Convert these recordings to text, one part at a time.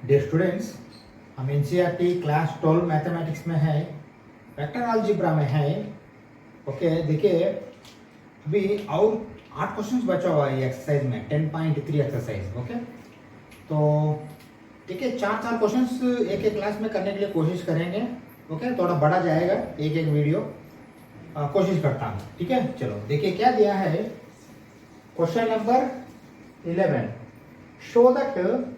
Dear students, हम NCERT class 12 mathematics में है, वेक्टर अलजेब्रा में है। ओके, देखिए अभी और 8 क्वेश्चंस बचा हुआ है ये एक्सरसाइज में, 10.3 एक्सरसाइज। ओके, तो देखिए 4 क्वेश्चंस एक क्लास में करने के लिए कोशिश करेंगे। ओके, थोड़ा बड़ा जाएगा एक वीडियो, कोशिश करता हूँ। ठीक है, चलो देखिए क्या दिया है। Question number 11, show that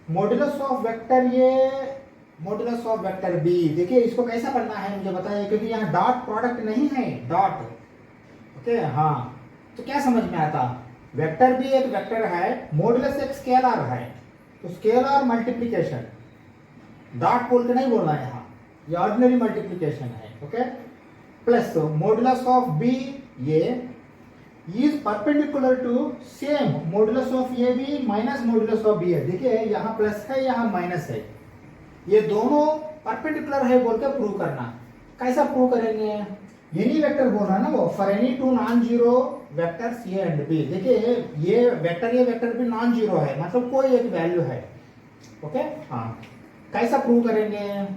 modulus of vector A modulus of vector B. देखिए इसको कैसा पढ़ना है मुझे बताइए, क्योंकि यहाँ डॉट प्रोडक्ट नहीं है, डॉट। ओके, हाँ, तो क्या समझ में आता, वेक्टर बी एक वेक्टर है, मॉड्यूलस एक स्केलर है, तो स्केलर मल्टीप्लिकेशन डॉट बोल के नहीं बोलना है यहाँ, ये ऑर्डिनरी मल्टीप्लिकेशन है। Okay, plus modulus of B ये is perpendicular to same modulus of AB minus modulus of B है। देखिए यहाँ प्लस है यहाँ माइनस है, ये दोनों परपेंडिकुलर है बोल के प्रूव करना। कैसा प्रूव करेंगे, एनी वेक्टर बोल रहा है ना वो, for any two non zero vectors A and B. देखिए ये वेक्टर भी नॉन जीरो है, मतलब कोई एक वैल्यू है। ओके, हाँ, कैसा प्रूव करेंगे,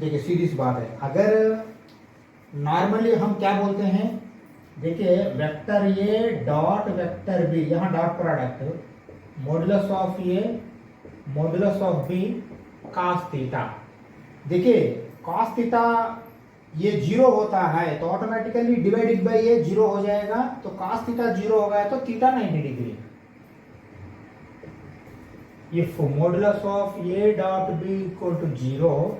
देखिए सीधी सी बात है। अगर नॉर्मली हम क्या बोलते हैं, देखिए vector A dot vector B, यहाँ dot product modulus of A modulus of B cos theta. देखिए cos थीटा ये 0 होता है तो ऑटोमेटिकली डिवाइडेड बाय ये 0 हो जाएगा, तो cos थीटा 0 हो गया तो theta 90 degree. If modulus of A dot B equal to 0,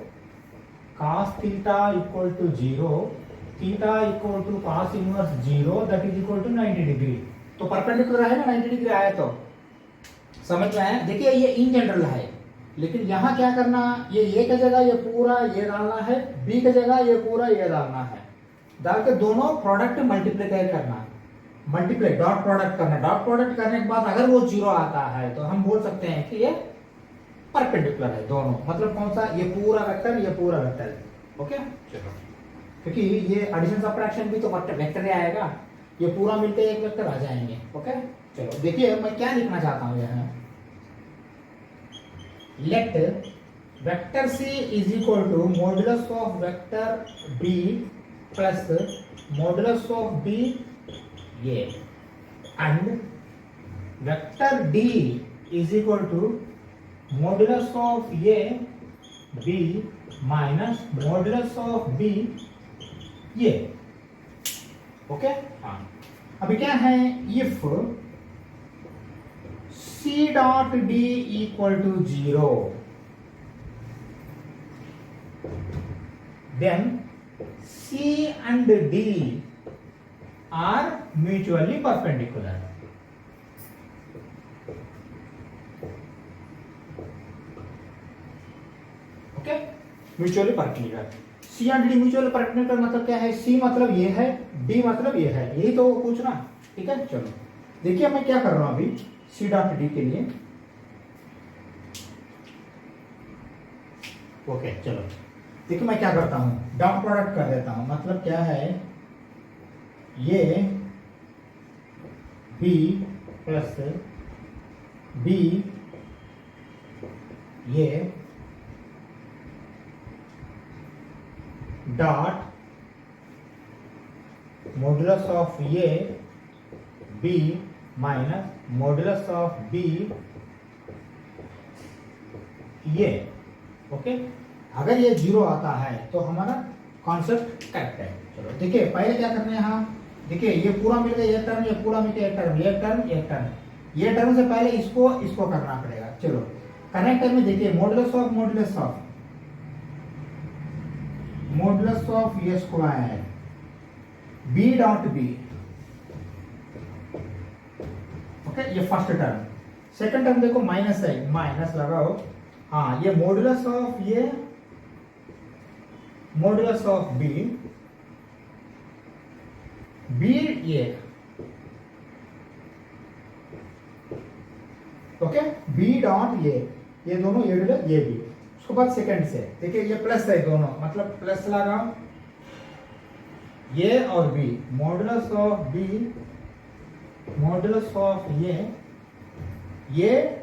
cos theta equal to 0, theta equal to cos inverse 0, that is equal to 90 degree. तो परपेंडिकुलर है ना, 90 डिग्री आया तो समझ में आया। देखिए ये इन जनरल है, लेकिन यहाँ क्या करना, ये ए की जगह ये पूरा ये डालना है, बी की जगह ये पूरा ये डालना है, डाल के दोनों प्रोडक्ट मल्टीप्लाई करना, मल्टीप्लाई डॉट प्रोडक्ट करना। डॉट प्रोडक्ट करने के बाद अगर वो 0 आता है तो हम बोल सकते हैं कि ये परपेंडिकुलर है दोनों। मतलब कौन सा, ये पूरा वेक्टर, ये पूरा वेक्टर। ओके, चलो, क्योंकि ये एडिशन सब्ट्रैक्शन भी तो वेक्टर ही आएगा, ये पूरा मिलके एक वेक्टर आ जाएंगे। ओके, चलो देखिए मैं क्या लिखना चाहता हूँ यहाँ, let vector C is equal to modulus of vector B plus modulus of B A and vector D is equal to modulus of A B minus modulus of B ये। ओके, हाँ, अभी क्या है, if C dot D equal to 0 then C and D are mutually perpendicular। Okay, mutually perpendicular, C and D mutually perpendicular मतलब क्या है, C मतलब ये है, D मतलब ये है, यही तो पूछना। ठीक है, चलो देखिए मैं क्या कर रहा हूं अभी C डॉट D के लिए। ओके, चलो देखिए मैं क्या करता हूं, डॉट प्रोडक्ट कर देता हूं। मतलब क्या है, ये B प्लस B ये dot modulus of A B minus modulus of B ये। ओके, अगर ये 0 आता है तो हमारा कॉन्सेप्ट करेक्ट है। चलो देखिए पहले क्या करना है, यहाँ देखिए ये पूरा मिल गया, ये टर्म, ये पूरा मिल गया, एक टर्म, ये टर्म, एक टर्म, ये टर्म से पहले इसको करना पड़ेगा। चलो कनेक्टर में देखिए modulus of A square B dot B. Okay, ये फर्स्ट टर्म। सेकंड टर्म देखो माइनस है, माइनस लगाओ। हाँ, ये मॉड्यूलस ऑफ ये मॉड्यूलस ऑफ बी ये। ओके, बी डॉट ये दोनों ये भी। उसके बाद सेकंड से देखिए ये प्लस है दोनों, मतलब प्लस लगाओ ये और B, modulus of B modulus of ये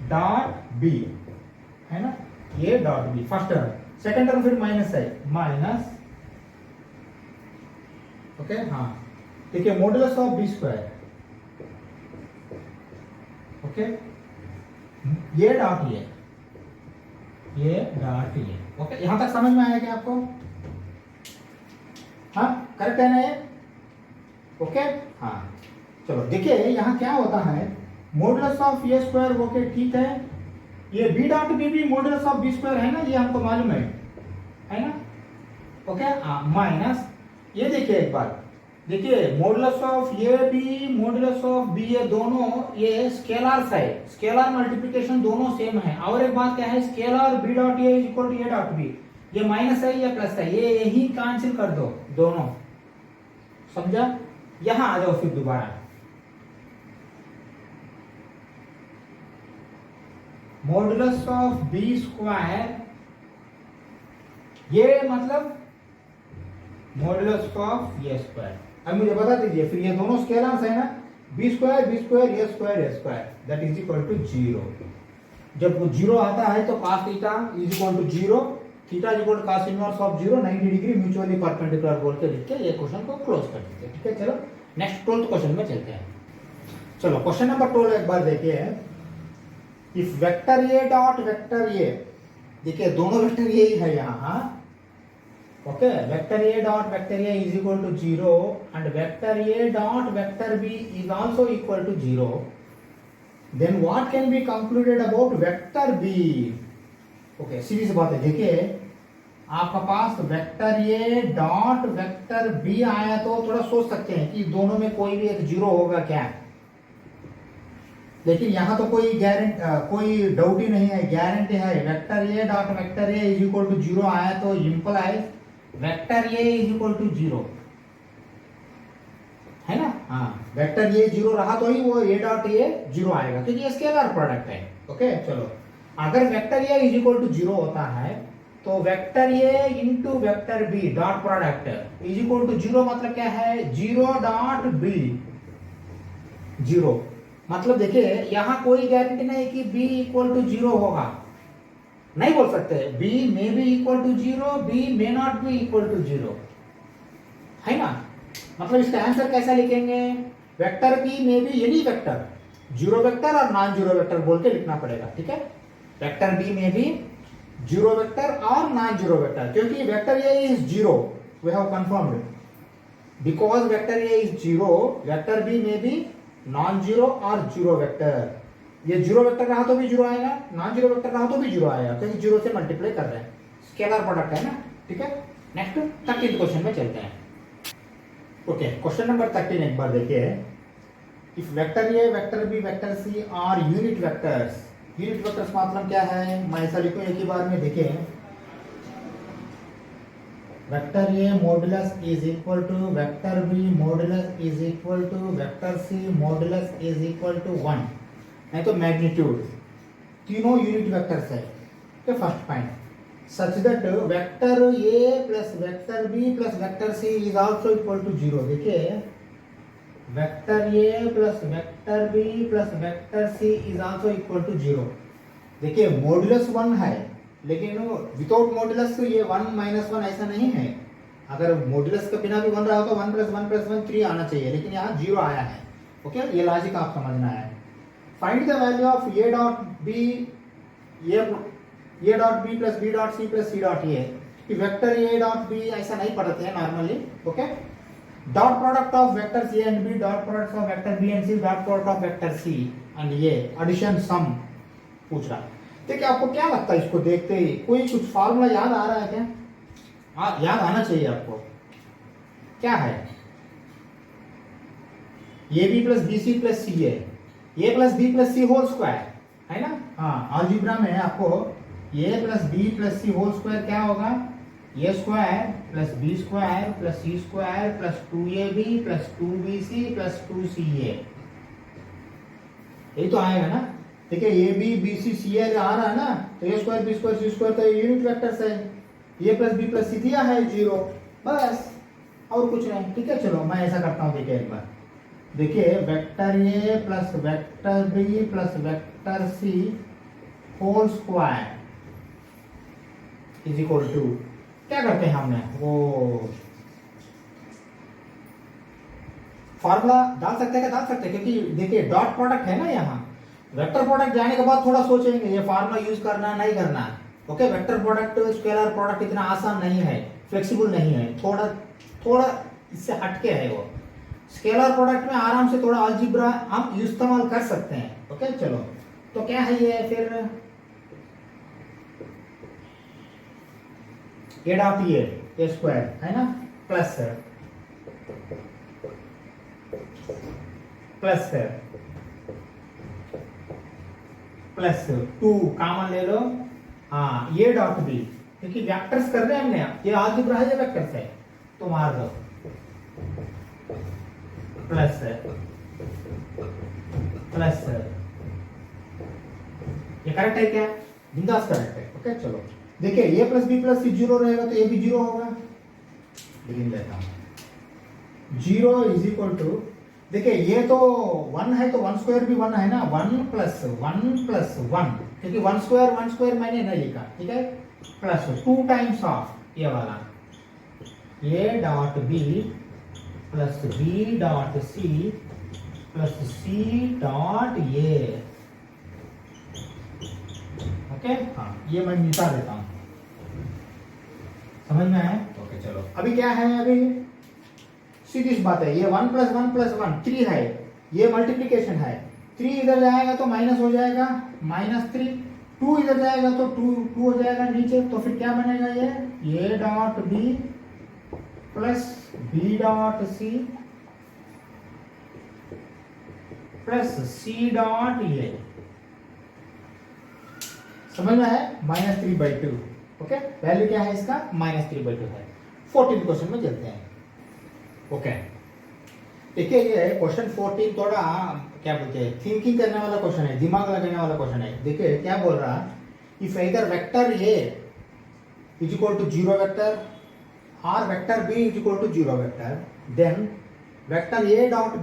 डॉट बी है ना, A dot B first term, second term फिर माइनस है, माइनस ओके हाँ देखिए modulus of B square okay ये डॉट ये डॉट ये ओके, यहां तक समझ में आया क्या आपको? हाँ करेक्ट है ना ये? ओके हाँ चलो देखिए यहां क्या होता है, modulus of A square okay ठीक है, ये बी डॉट बी भी मॉडुलस ऑफ बी स्क्वायर है ना, ये हमको मालूम है ना ओके माइनस ये देखिए एक बार देखिए modulus of A B modulus of B ये दोनों ये स्केलर्स है, स्केलर मल्टीप्लिकेशन दोनों सेम है। और एक बात क्या है, scalar B dot A equal to A dot B, ये माइनस है या प्लस है, ये यही कैंसिल कर दो दोनों, समझा? यहां आ जाओ फिर दोबारा, मॉडुलस ऑफ बी स्क्वायर ये मतलब मॉडुलस ऑफ ए स्क्वायर। अब मुझे बता दीजिए फिर ये दोनों स्केलर्स है ना, B square A square that is equal to 0। जब वो 0 आता है तो cos theta is equal to 0, theta is equal to cos inverse of 0 90 degree mutually perpendicular बोल के लिख के ये क्वेश्चन को क्लोज कर देते हैं। ठीक है चलो नेक्स्ट 12th क्वेश्चन में चलते हैं। चलो क्वेश्चन नंबर 12 एक बार देखिए, if vector A dot vector A, देखिए दोनों वेक्टर यही है यहाँ हाँ okay, vector A dot vector A is equal to 0 and vector A dot vector B is also equal to 0, then what can be concluded about vector B? Okay सीधी सी बात है, देखिए आपका पास vector A dot vector B आया तो थोड़ा सोच सकते हैं कि दोनों में कोई भी एक 0 होगा क्या, लेकिन यहां तो कोई कोई डाउट ही नहीं है, गारंटी है vector A dot vector A is equal to 0 आया तो implies vector A is equal to 0 है ना। हाँ वेक्टर ए 0 रहा तो ही वो ए डॉट ए 0 आएगा क्योंकि ये स्केलर प्रोडक्ट है। ओके चलो अगर vector A is equal to 0 होता है तो vector A into vector B dot product is equal to 0 मतलब क्या है, 0 डॉट बी 0, मतलब देखिए यहां कोई गारंटी नहीं कि b इक्वल टू 0 होगा, नहीं बोल सकते b may be equal to 0, b may not be equal to 0 है ना। मतलब इसका आंसर कैसा लिखेंगे, vector b may be any vector, zero vector और नॉन जीरो वेक्टर बोल के लिखना पड़ेगा। ठीक है vector b may be zero vector और नॉन जीरो वेक्टर, क्योंकि vector a is 0 we have confirmed, because vector a is 0 vector b may be non zero और जीरो वेक्टर, ये जीरो वेक्टर रहा तो भी 0 आएगा, नॉन जीरो वेक्टर रहा तो भी 0 आएगा क्योंकि 0 से मल्टीप्लाई कर रहे हैं, स्केलर प्रोडक्ट है ना। ठीक है नेक्स्ट 13th क्वेश्चन में चलते हैं। ओके क्वेश्चन नंबर 13 एक बार देखिए, if vector A vector B vector C are unit vectors, unit vectors मतलब क्या है, मैं ऐसा लिखूं एक ही बार में, देखिए vector A modulus is equal to vector B modulus is equal to vector C modulus is equal to 1, नहीं तो मैग्नीट्यूड, तीनों यूनिट वेक्टर्स है। तो first point such that vector A plus vector B plus vector C is also equal to 0। देखिए vector A plus vector B plus vector C is also equal to 0। देखिए modulus 1 है लेकिन without modulus तो ये 1 minus 1 ऐसा नहीं है, अगर मॉडुलस के बिना भी 1 रहा हो तो 1 प्लस 1 प्लस 1 3 आना चाहिए, लेकिन यहाँ 0 आया है। ओके ये लॉजिक आप समझना है। Find the value of A dot B A dot B plus B dot C plus C dot A, vector A dot B ऐसा नहीं पढ़ते हैं normally. Okay dot product of vectors A and B, dot product of vector B and C, dot product of vector C and A, addition sum पूछ रहा। देखिए आपको क्या लगता है इसको देखते ही कोई कुछ फार्मूला याद आ रहा है क्या? याद आना चाहिए आपको, क्या है, A B plus B C plus C A plus B plus C whole square है ना। हाँ अलजेब्रा में आपको A plus B plus C whole square क्या होगा, A square plus B square plus C square plus 2ab plus 2bc plus 2ca, यही तो आएगा ना। ठीक है ए बी बी सी सी आ रहा है ना, तो ए स्क्वायर बी स्क्वायर सी स्क्वायर तो यूनिट वेक्टर्स है, ए प्लस बी प्लस सी दिया है 0 बस और कुछ नहीं। ठीक है चलो मैं ऐसा करता हूँ, देखिए एक बार देखिए vector A plus vector B plus vector C whole square is equal to, क्या करते हैं हमने वो फॉर्मूला डाल सकते हैं, क्या डाल सकते हैं, क्योंकि देखिए डॉट प्रोडक्ट है ना यहाँ, वेक्टर प्रोडक्ट जाने के बाद थोड़ा सोचेंगे ये फार्मूला यूज करना नहीं करना है। Okay, vector product scalar product इतना आसान नहीं है, फ्लेक्सिबल नहीं है, थोड़ा थोड़ा इससे हटके है वो। स्केलर प्रोडक्ट में आराम से थोड़ा अलजेब्रा हम इस्तेमाल कर सकते हैं। ओके चलो, तो क्या है ये फिर ए डॉट ए स्क्वायर है ना, प्लस प्लस प्लस 2 कॉमन ले लो, हाँ ये डॉट बी, क्योंकि वेक्टर्स कर रहे हैं हमने, ये अलजेब्रा है, ये वेक्टर्स है, तो मार दो प्लस प्लस, ये करेक्ट है क्या, बिंदास करेक्ट है। ओके चलो, देखिए ए प्लस बी प्लस सी जीरो रहेगा तो ए भी जीरो होगा, लिख लेता हूं, जीरो इज इक्वल टू, देखिए ये तो 1 है तो 1 स्क्वायर भी 1 है ना, 1 प्लस 1, क्योंकि 1 स्क्वायर मैंने नहीं लिखा, ठीक है, प्लस 2 टाइम्स ऑफ ये वाला A dot B plus B dot C plus C dot A. Okay हाँ, ये मैं मिटा देता हूं, समझ में आया। ओके चलो, अभी क्या है, अभी सीधी सी बात है, ये 1 प्लस 1 3 है, ये मल्टीप्लीकेशन है, 3 इधर जाएगा तो माइनस हो जाएगा -3, 2 इधर जाएगा तो 2 हो जाएगा नीचे, तो फिर क्या बनेगा, ये A dot B plus B dot C plus C dot A, समझ में है, -3/2। ओके, वैल्यू क्या है इसका, -3/2 है। 14 क्वेश्चन में चलते हैं। ओके देखिए, ये क्वेश्चन 14 थोड़ा क्या बोलते हैं, थिंकिंग करने वाला क्वेश्चन है, दिमाग लगाने वाला क्वेश्चन है। देखिए क्या बोल रहा है, if either vector A is equal to 0 vector और vector B is equal to 0 vector, then vector A dot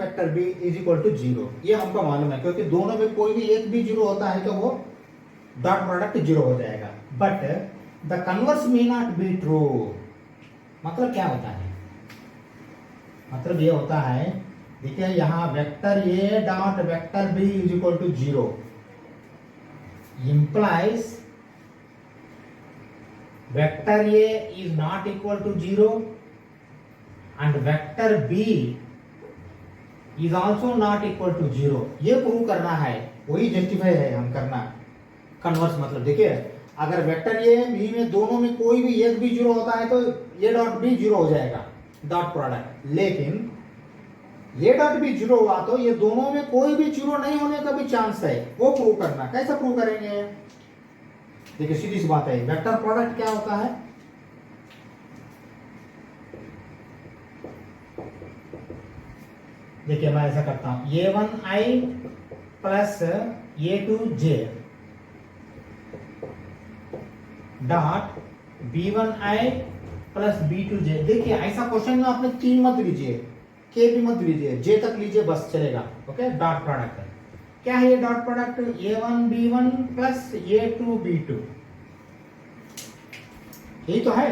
vector B is equal to 0। ये हमको मालूम है, क्योंकि दोनों में कोई भी एक भी 0 होता है तो वो डॉट प्रोडक्ट 0 हो जाएगा। But the converse may not be true, मतलब क्या होता है, मतलब ये होता है, देखिए यहाँ vector A dot vector B is equal to 0 implies vector A is not equal to 0 and vector B is also not equal to 0। ये प्रूव करना है, वही जस्टिफाई है हम करना, कन्वर्स मतलब देखिए, अगर वेक्टर ए बी में दोनों में कोई भी एक भी 0 होता है तो ये डॉट बी 0 हो जाएगा डॉट प्रोडक्ट, लेकिन ये डॉट बी 0 हुआ तो ये दोनों में कोई भी 0 नहीं होने का भी चांस है, वो प्रूव करना। कैसे प्रूव करेंगे, देखिए सीधी सी बात है, वेक्टर प्रोडक्ट क्या होता है, देखिए मैं ऐसा करता हूं, a1i plus a2j dot b1i plus b2j। देखिए ऐसा क्वेश्चन में आपने 3 मत लीजिए, के भी मत लीजिए, जे तक लीजिए बस चलेगा। ओके, डॉट प्रोडक्ट क्या है, ये dot product a1 b1 plus a2 b2, यही तो है।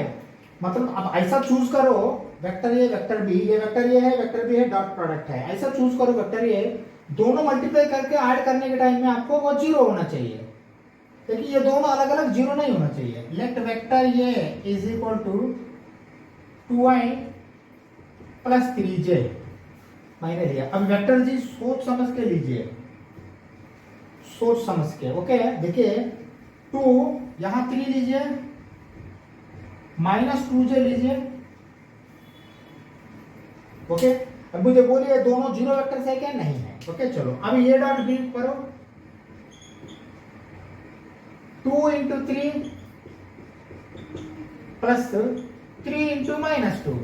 मतलब अब ऐसा चूज करो, वेक्टर ए वेक्टर बी, ये वेक्टर ए है वेक्टर बी है, डॉट प्रोडक्ट है, ऐसा चूज करो वेक्टर ए, दोनों मल्टीप्लाई करके ऐड करने के टाइम में आपको वो 0 होना चाहिए, क्योंकि ये दोनों अलग अलग 0 नहीं होना चाहिए। Let vector A is equal to 2i plus 3j, मैंने लिया। अब वेक्टर जी सोच समझ के लीजिए, सोच समझ के। ओके देखिए, 2 यहां 3 लीजिए, -2j लीजिए। ओके, अब मुझे बोलिए दोनों 0 वेक्टर्स है क्या, नहीं है। ओके चलो, अब ये डॉट बी करो, 2 × 3 plus 3 × -2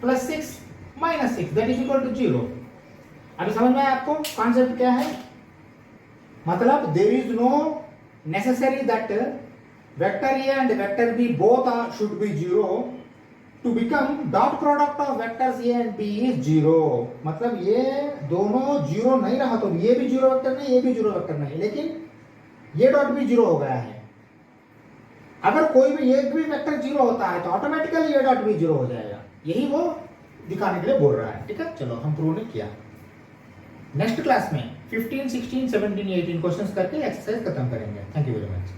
plus 6 -6 that is equal to 0। अभी समझ में आया आपको कॉन्सेप्ट क्या है, मतलब there is no necessary that vector A and vector B both should be 0 to become dot product of vectors A and B is zero, मतलब ये दोनों जीरो नहीं रहा तो ये भी जीरो वेक्टर नहीं, ये भी जीरो वेक्टर नहीं, लेकिन ये डॉट भी जीरो हो गया है। अगर कोई भी एक भी वेक्टर जीरो होता है तो ऑटोमेटिकली ये डॉट भी जीरो हो जाएगा, यही वो दिखाने के लिए बोल रहा है। ठीक है, चलो हम प्रूव नहीं किया। नेक्स्ट क्लास में 15, 16, 17, 18 क्वेश्चंस करके एक्सरसाइज खत्म करेंगे। Thank you very much.